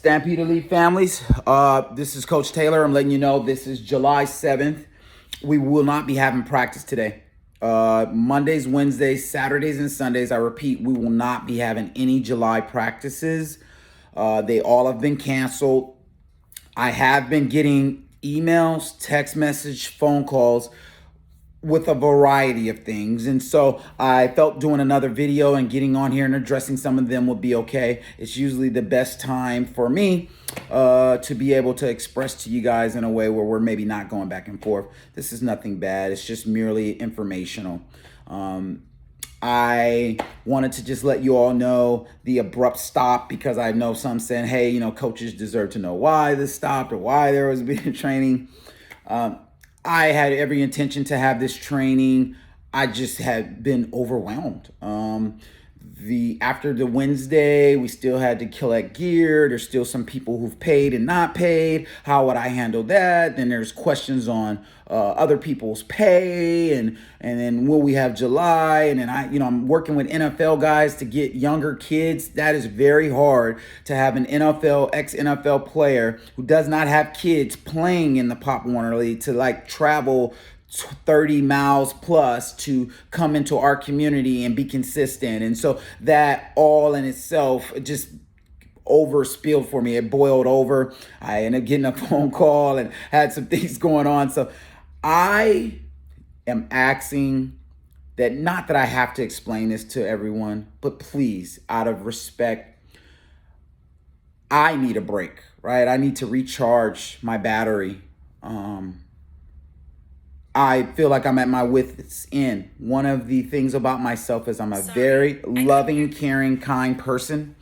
Stampede Elite families, this is Coach Taylor. I'm letting you know this is July 7th. We will not be having practice today. Mondays, Wednesdays, Saturdays, and Sundays, I repeat, we will not be having any July practices. They all have been canceled. I have been getting emails, text message, phone calls with a variety of things. And so I felt doing another video and getting on here and addressing some of them would be okay. It's usually the best time for me to be able to express to you guys in a way where we're maybe not going back and forth. This is nothing bad. It's just merely informational. I wanted to just let you all know the abrupt stop, because I know some saying, hey, you know, coaches deserve to know why this stopped or why there was being training. I had every intention to have this training. I just had been overwhelmed. After the Wednesday, we still had to collect gear. There's still some people who've paid and not paid. How would I handle that? Then there's questions on other people's pay, and then will we have July? And then I'm working with NFL guys to get younger kids. That is very hard to have an ex-NFL player who does not have kids playing in the Pop Warner League to like travel 30 miles plus to come into our community and be consistent. And so that all in itself just overspilled for me. It boiled over. I ended up getting a phone call and had some things going on. So I am asking that, not that I have to explain this to everyone, but please, out of respect, I need a break, right? I need to recharge my battery. I feel like I'm at my wit's end. One of the things about myself is I'm a very loving, caring, kind person.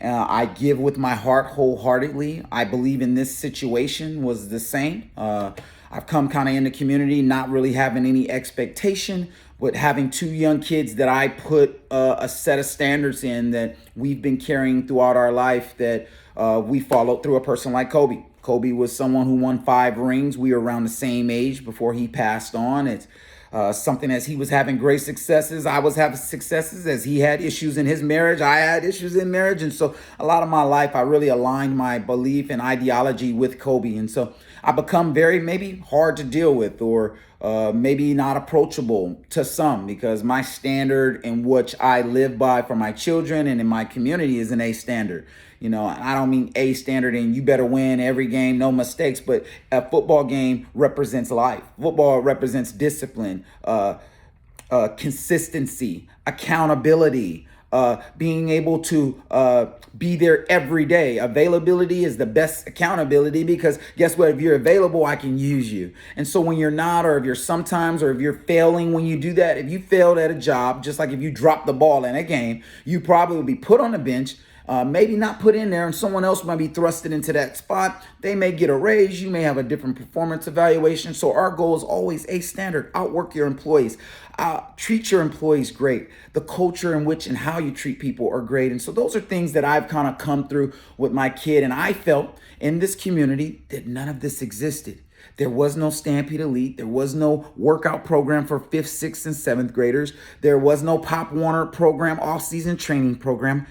I give with my heart wholeheartedly. I believe in this situation was the same. I've come kind of in the community not really having any expectation, but having two young kids that I put a set of standards in that we've been carrying throughout our life, that we followed through. A person like Kobe. Kobe was someone who won 5 rings. We were around the same age before he passed on. It's something, as he was having great successes, I was having successes. As he had issues in his marriage, I had issues in marriage. And so a lot of my life, I really aligned my belief and ideology with Kobe. And so I become very maybe hard to deal with, or maybe not approachable to some, because my standard in which I live by for my children and in my community is an A standard. You know, I don't mean A standard and you better win every game, no mistakes, but a football game represents life. Football represents discipline, consistency, accountability, being able to be there every day. Availability is the best accountability, because guess what? If you're available, I can use you. And so when you're not, or if you're sometimes, or if you're failing when you do that, if you failed at a job, just like if you drop the ball in a game, you probably will be put on the bench. Maybe not put in there, and someone else might be thrusted into that spot. They may get a raise. You may have a different performance evaluation. So our goal is always A standard. Outwork your employees. Treat your employees great. The culture in which and how you treat people are great. And so those are things that I've kind of come through with my kid. And I felt in this community that none of this existed. There was no Stampede Elite. There was no workout program for 5th, 6th, and 7th graders. There was no Pop Warner program, off-season training program.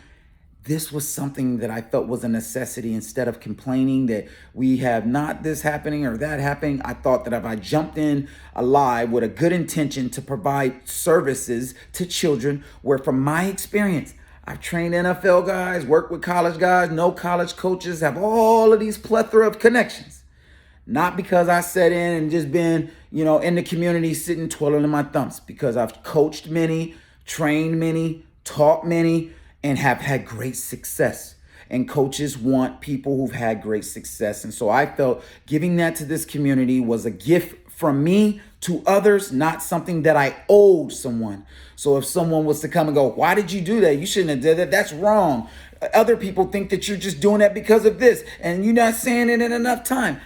This was something that I felt was a necessity. Instead of complaining that we have not this happening or that happening, I thought that if I jumped in alive with a good intention to provide services to children, where from my experience, I've trained NFL guys, worked with college guys, know college coaches, have all of these plethora of connections. Not because I sat in and just been, in the community sitting twiddling my thumbs, because I've coached many, trained many, taught many, and have had great success. And coaches want people who've had great success. And so I felt giving that to this community was a gift from me to others, not something that I owed someone. So if someone was to come and go, why did you do that? You shouldn't have did that. That's wrong. Other people think that you're just doing that because of this, and you're not saying it in enough time.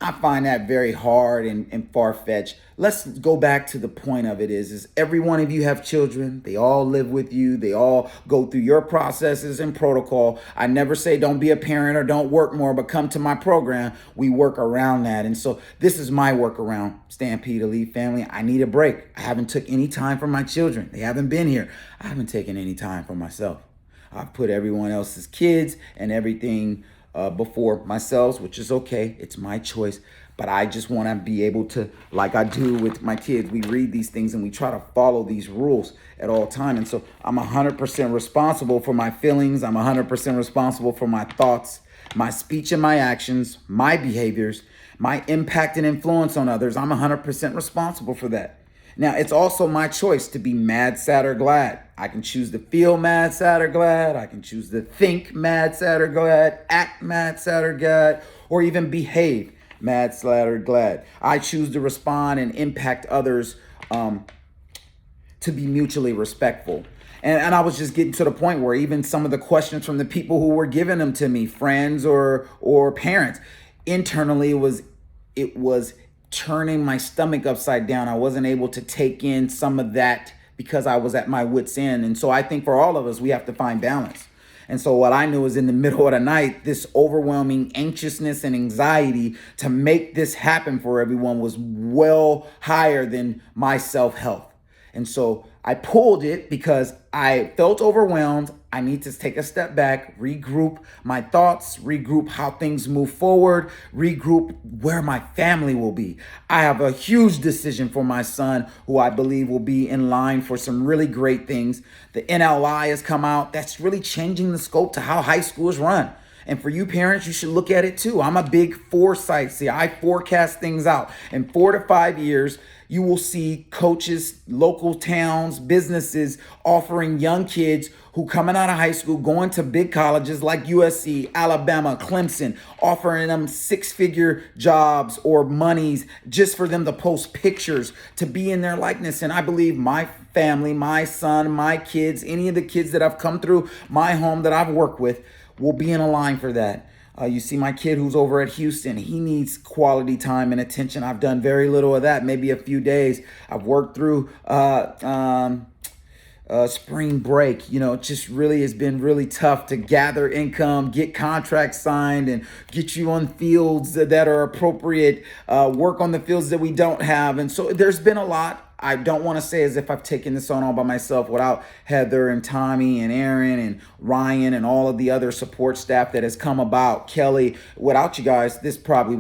I find that very hard and far-fetched. Let's go back to the point of it is every one of you have children. They all live with you. They all go through your processes and protocol. I never say don't be a parent or don't work more, but come to my program. We work around that. And so this is my workaround, Stampede Elite family. I need a break. I haven't took any time for my children. They haven't been here. I haven't taken any time for myself. I've put everyone else's kids and everything before myself, which is okay. It's my choice. But I just want to be able to, like I do with my kids, we read these things and we try to follow these rules at all time. And so I'm 100% responsible for my feelings. I'm 100% responsible for my thoughts, my speech and my actions, my behaviors, my impact and influence on others. I'm 100% responsible for that. Now, it's also my choice to be mad, sad, or glad. I can choose to feel mad, sad, or glad. I can choose to think mad, sad, or glad, act mad, sad, or glad, or even behave mad, sad, or glad. I choose to respond and impact others to be mutually respectful. And I was just getting to the point where even some of the questions from the people who were giving them to me, friends or parents, internally it was turning my stomach upside down. I wasn't able to take in some of that because I was at my wit's end. And so I think for all of us, we have to find balance. And so what I knew is in the middle of the night, this overwhelming anxiousness and anxiety to make this happen for everyone was well higher than my self-health. And so I pulled it because I felt overwhelmed. I need to take a step back, regroup my thoughts, regroup how things move forward, regroup where my family will be. I have a huge decision for my son who I believe will be in line for some really great things. The NLI has come out. That's really changing the scope to how high school is run. And for you parents, you should look at it too. I'm a big foresight. See, I forecast things out. In 4 to 5 years, you will see coaches, local towns, businesses offering young kids who coming out of high school, going to big colleges like USC, Alabama, Clemson, offering them 6-figure jobs or monies just for them to post pictures to be in their likeness. And I believe my family, my son, my kids, any of the kids that I've come through my home that I've worked with will be in a line for that. You see my kid who's over at Houston, he needs quality time and attention. I've done very little of that, maybe a few days. I've worked through spring break. It just really has been really tough to gather income, get contracts signed, and get you on fields that are appropriate, work on the fields that we don't have. And so there's been a lot. I don't want to say as if I've taken this on all by myself without Heather and Tommy and Aaron and Ryan and all of the other support staff that has come about. Kelly, without you guys, this probably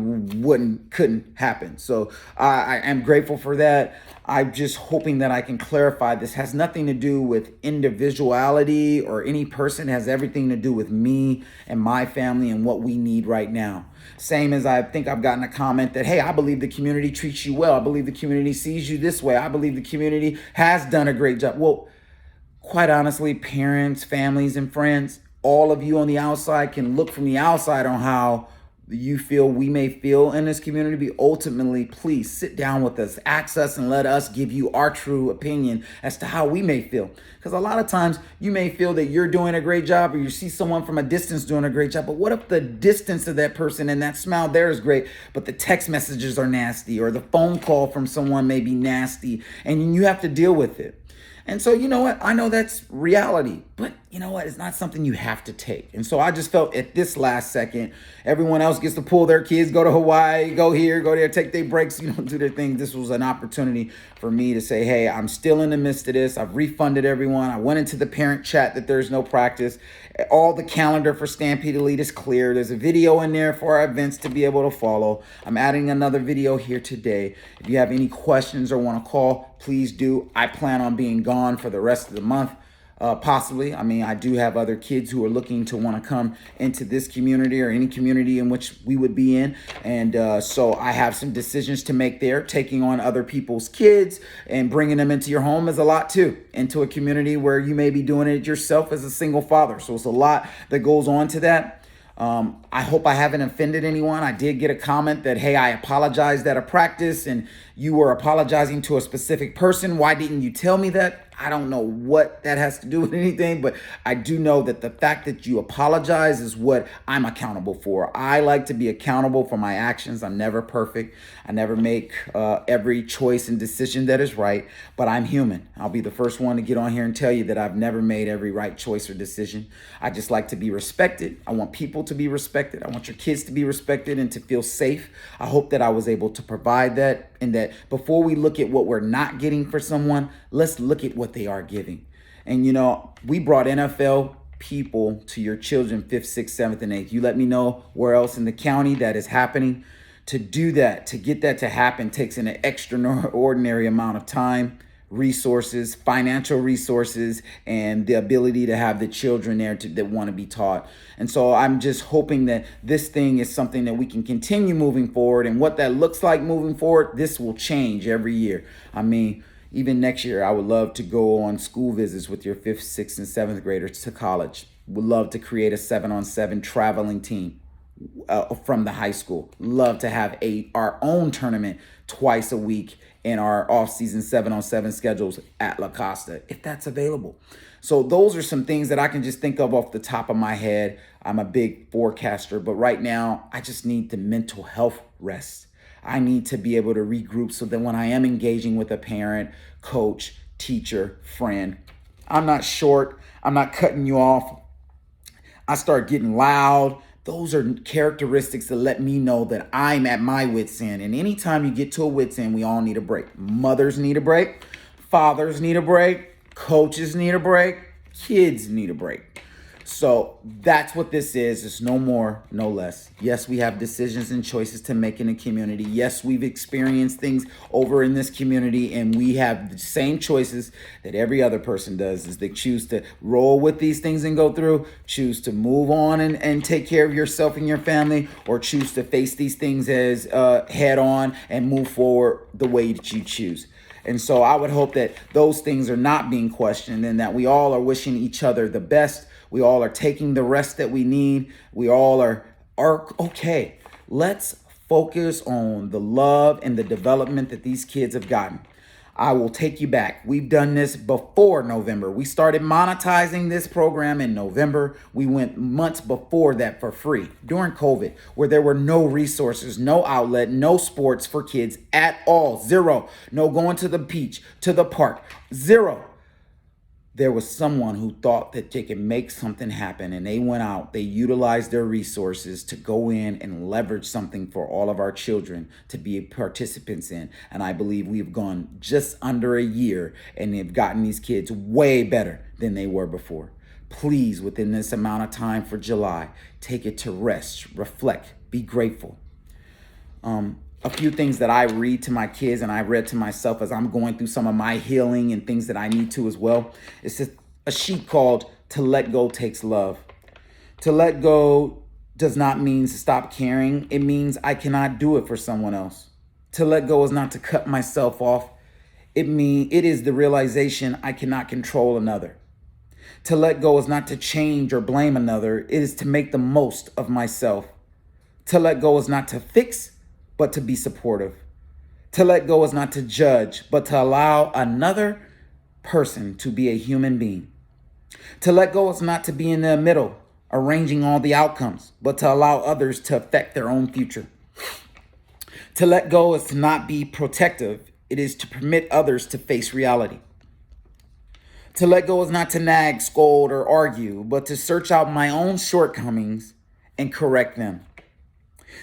couldn't happen. So I am grateful for that. I'm just hoping that I can clarify this has nothing to do with individuality or any person. It has everything to do with me and my family and what we need right now. Same as I think I've gotten a comment that, hey, I believe the community treats you well. I believe the community sees you this way. I believe the community has done a great job. Well, quite honestly, parents, families, and friends, all of you on the outside can look from the outside on how you feel we may feel in this community. But ultimately, please sit down with us, ask us, and let us give you our true opinion as to how we may feel. Because a lot of times you may feel that you're doing a great job or you see someone from a distance doing a great job. But what if the distance of that person and that smile there is great, but the text messages are nasty or the phone call from someone may be nasty and you have to deal with it? And so, you know what? I know that's reality, but you know what? It's not something you have to take. And so I just felt at this last second, everyone else gets to pull their kids, go to Hawaii, go here, go there, take their breaks, do their thing. This was an opportunity for me to say, hey, I'm still in the midst of this. I've refunded everyone. I went into the parent chat that there's no practice. All the calendar for Stampede Elite is clear. There's a video in there for our events to be able to follow. I'm adding another video here today. If you have any questions or want to call, please do. I plan on being gone for the rest of the month. Possibly. I mean, I do have other kids who are looking to want to come into this community or any community in which we would be in. And so I have some decisions to make there. Taking on other people's kids and bringing them into your home is a lot too. Into a community where you may be doing it yourself as a single father. So it's a lot that goes on to that. I hope I haven't offended anyone. I did get a comment that, hey, I apologized at a practice and you were apologizing to a specific person. Why didn't you tell me that? I don't know what that has to do with anything, but I do know that the fact that you apologize is what I'm accountable for. I like to be accountable for my actions. I'm never perfect. I never make every choice and decision that is right, but I'm human. I'll be the first one to get on here and tell you that I've never made every right choice or decision. I just like to be respected. I want people to be respected. I want your kids to be respected and to feel safe. I hope that I was able to provide that, and that before we look at what we're not getting for someone, let's look at what they are giving. And we brought NFL people to your children 5th, 6th, 7th, and 8th. You let me know where else in the county that is happening. To do that, to get that to happen, takes an extraordinary amount of time, resources, financial resources, and the ability to have the children there that want to be taught. And so I'm just hoping that this thing is something that we can continue moving forward. And what that looks like moving forward, this will change every year. I mean, even next year, I would love to go on school visits with your 5th, 6th, and 7th graders to college. Would love to create a 7-on-7 traveling team from the high school. Love to have our own tournament twice a week in our off-season 7-on-7 schedules at La Costa, if that's available. So those are some things that I can just think of off the top of my head. I'm a big forecaster, but right now I just need the mental health rest. I need to be able to regroup so that when I am engaging with a parent, coach, teacher, friend, I'm not short, I'm not cutting you off, I start getting loud. Those are characteristics that let me know that I'm at my wit's end. And anytime you get to a wit's end, we all need a break. Mothers need a break. Fathers need a break. Coaches need a break. Kids need a break. So that's what this is. It's no more, no less. Yes, we have decisions and choices to make in the community. Yes, we've experienced things over in this community, and we have the same choices that every other person does. Is they choose to roll with these things and go through, choose to move on and take care of yourself and your family, or choose to face these things as head on and move forward the way that you choose. And so I would hope that those things are not being questioned, and that we all are wishing each other the best. We all are taking the rest that we need. We all are okay. Let's focus on the love and the development that these kids have gotten. I will take you back. We've done this before November. We started monetizing this program in November. We went months before that for free during COVID, where there were no resources, no outlet, no sports for kids at all. Zero. No going to the beach, to the park. Zero. There was someone who thought that they could make something happen, and they went out, they utilized their resources to go in and leverage something for all of our children to be participants in. And I believe we've gone just under a year and they've gotten these kids way better than they were before. Please, within this amount of time for July, take it to rest, reflect, be grateful. A few things that I read to my kids and I read to myself as I'm going through some of my healing and things that I need to as well. It's a sheet called "To Let Go Takes Love." To let go does not mean to stop caring. It means I cannot do it for someone else. To let go is not to cut myself off. It is the realization I cannot control another. To let go is not to change or blame another. It is to make the most of myself. To let go is not to fix, but to be supportive. To let go is not to judge, but to allow another person to be a human being. To let go is not to be in the middle, arranging all the outcomes, but to allow others to affect their own future. To let go is to not be protective. It is to permit others to face reality. To let go is not to nag, scold, or argue, but to search out my own shortcomings and correct them.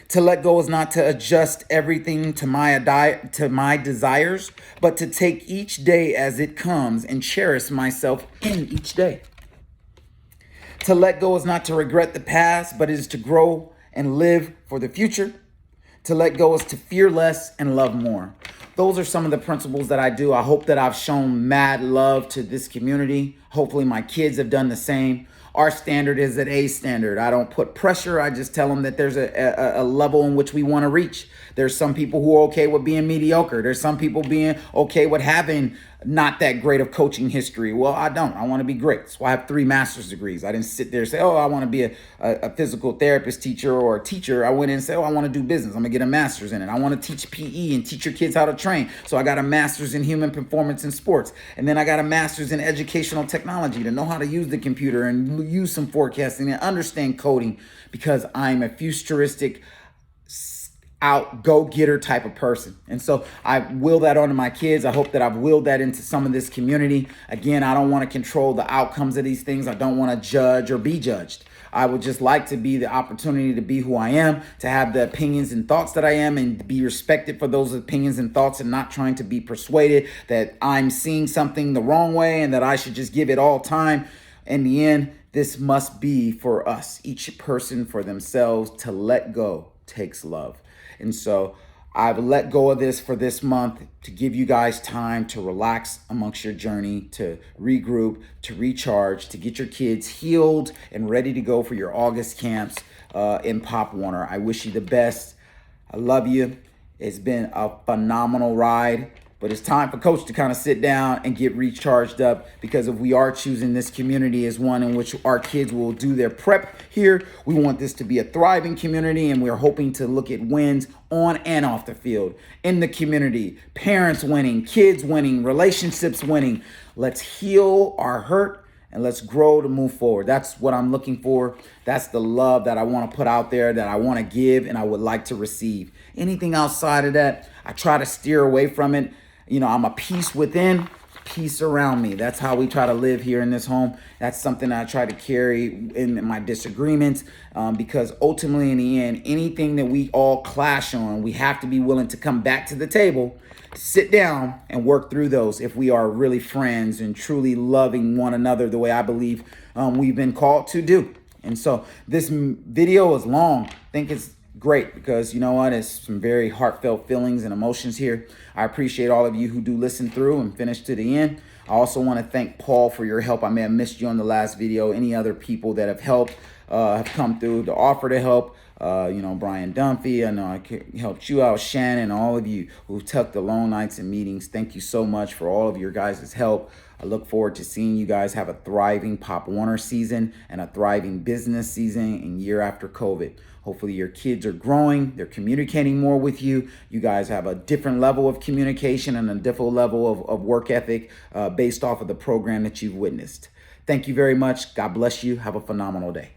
To let go is not to adjust everything to my desires, but to take each day as it comes and cherish myself in each day. To let go is not to regret the past, but is to grow and live for the future. To let go is to fear less and love more. Those are some of the principles that I do. I hope that I've shown mad love to this community. Hopefully my kids have done the same. Our standard is an A standard. I don't put pressure. I just tell them that there's a level in which we want to reach. There's some people who are okay with being mediocre. There's some people being okay with having not that great of coaching history. Well, I don't. I want to be great. That's why I have 3 master's degrees. I didn't sit there and say, oh, I want to be a physical therapist teacher or a teacher. I went in and said, oh, I want to do business. I'm going to get a master's in it. I want to teach PE and teach your kids how to train. So I got a master's in human performance in sports. And then I got a master's in educational technology to know how to use the computer and use some forecasting and understand coding, because I'm a futuristic go-getter type of person. And so I will that onto my kids. I hope that I've willed that into some of this community. Again, I don't want to control the outcomes of these things. I don't want to judge or be judged. I would just like to be the opportunity to be who I am, to have the opinions and thoughts that I am, and be respected for those opinions and thoughts, and not trying to be persuaded that I'm seeing something the wrong way and that I should just give it all time. in the end, this must be for us, each person for themselves. To let go takes love. And so I've let go of this for this month to give you guys time to relax amongst your journey, to regroup, to recharge, to get your kids healed and ready to go for your August camps in Pop Warner. I wish you the best. I love you. It's been a phenomenal ride. But it's time for Coach to kind of sit down and get recharged up, because if we are choosing this community as one in which our kids will do their prep here, we want this to be a thriving community, and we're hoping to look at wins on and off the field in the community. Parents winning, kids winning, relationships winning. Let's heal our hurt and let's grow to move forward. That's what I'm looking for. That's the love that I want to put out there, that I want to give and I would like to receive. Anything outside of that, I try to steer away from it. You know, I'm a peace within, peace around me. That's how we try to live here in this home. That's something I try to carry in my disagreements, because ultimately in the end, anything that we all clash on, we have to be willing to come back to the table, sit down and work through those if we are really friends and truly loving one another the way I believe we've been called to do. And so this video is long. I think it's great because, you know what, it's some very heartfelt feelings and emotions here. I appreciate all of you who do listen through and finish to the end. I also want to thank Paul for your help. I may have missed you on the last video. Any other people that have helped, have come through to offer to help. You know, Brian Dunphy, I know I helped you out, Shannon, all of you who took the long nights and meetings. Thank you so much for all of your guys' help. I look forward to seeing you guys have a thriving Pop Warner season and a thriving business season in year after COVID. Hopefully your kids are growing, they're communicating more with you. You guys have a different level of communication and a different level of work ethic based off of the program that you've witnessed. Thank you very much. God bless you. Have a phenomenal day.